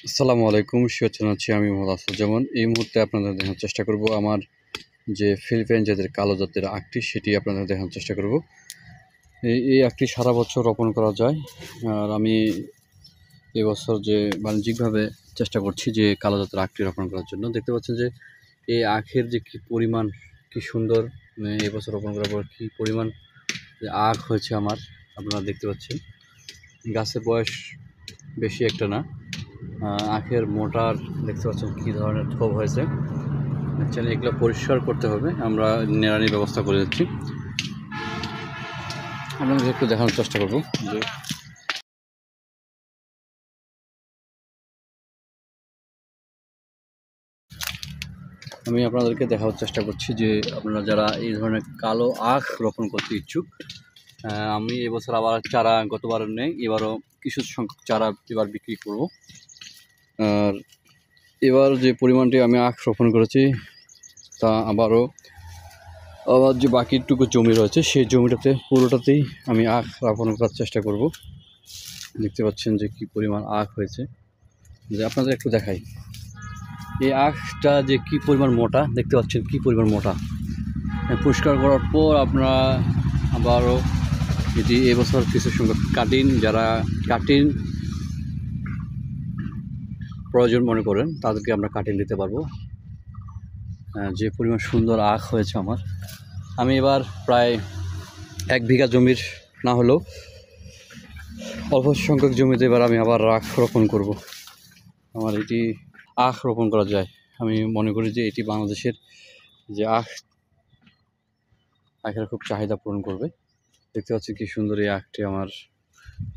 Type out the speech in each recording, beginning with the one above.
আসসালামু আলাইকুম। শুভেচ্ছা জানাচ্ছি আমি মোহাম্মদ আসাদুজ্জামান। এই মুহূর্তে আপনাদের দেখানোর চেষ্টা করব আমার যে ফিলিপাইন জাতের কালো জাতের আখটি, সেটি আপনাদের দেখানোর চেষ্টা করব। এই আখটি সারা বছর রোপণ করা যায়। আর আমি এবছর যে বাণিজ্যিকভাবে চেষ্টা করছি যে কালো জাতের আখটি রোপণ করার জন্য। দেখতে পাচ্ছেন যে এই আখের যে কী পরিমাণ, কী সুন্দর, এবছর রোপণ করার পর কী পরিমাণ যে আখ হয়েছে আমার, আপনারা দেখতে পাচ্ছেন। গাছের বয়স বেশি একটা না। আখের মোটার দেখতে পাচ্ছেন কী ধরনের থোপ হয়েছে। আচ্ছা, এগুলো পরিষ্কার করতে হবে, আমরা নিড়ানির ব্যবস্থা করে দিচ্ছি। আপনাদের একটু দেখানোর চেষ্টা করব যে আমি আপনাদেরকে দেখানোর চেষ্টা করছি যে আপনারা যারা এই ধরনের কালো আখ রোপণ করতে ইচ্ছুক, আমি এবছর আবার চারা গতবার নেই, এবারও কিছু সংখ্যক চারা এবার বিক্রি করব। আর এবার যে পরিমাণটি আমি আখ রোপণ করেছি তা আবার যে বাকিটুকু জমি রয়েছে সেই জমিটাতে পুরোটাতেই আমি আখ রোপণ করার চেষ্টা করব। দেখতে পাচ্ছেন যে কী পরিমাণ আখ হয়েছে, যে আপনাদের একটু দেখাই। এই আখটা যে কী পরিমাণ মোটা, দেখতে পাচ্ছেন কী পরিমাণ মোটা। পরিষ্কার করার পর আপনারা আবারও যদি এবছর কিছু সংখ্যক যারা কাটিং প্রয়োজন মনে করেন তাদেরকে আমরা কাটিং দিতে পারবো। যে পরিমাণ সুন্দর আখ হয়েছে আমার, আমি এবার প্রায় 1 বিঘা জমির না হলেও অল্প সংখ্যক জমিতে এবার আমি আবার আখ রোপণ করব। আমার এটি আখ রোপণ করা যায়, আমি মনে করি যে এটি বাংলাদেশের যে আখের খুব চাহিদা পূরণ করবে। দেখতে পাচ্ছি কি সুন্দর এই আখটি আমার,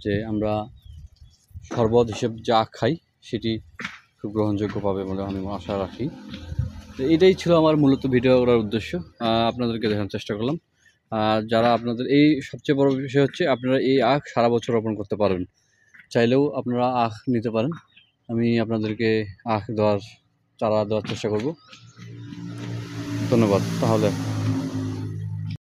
যে আমরা শরবত হিসেবে যে আখ খাই সেটি খুব গ্রহণযোগ্য পাবে বলে আমি আশা রাখি। তো এটাই ছিল আমার মূলত ভিডিও করার উদ্দেশ্য, আপনাদেরকে দেখানোর চেষ্টা করলাম। যারা আপনাদের এই সবচেয়ে বড় বিষয় হচ্ছে আপনারা এই আখ সারা বছর রোপণ করতে পারবেন, চাইলেও আপনারা আখ নিতে পারেন। আমি আপনাদেরকে চারা দেওয়ার চেষ্টা করব। ধন্যবাদ তাহলে।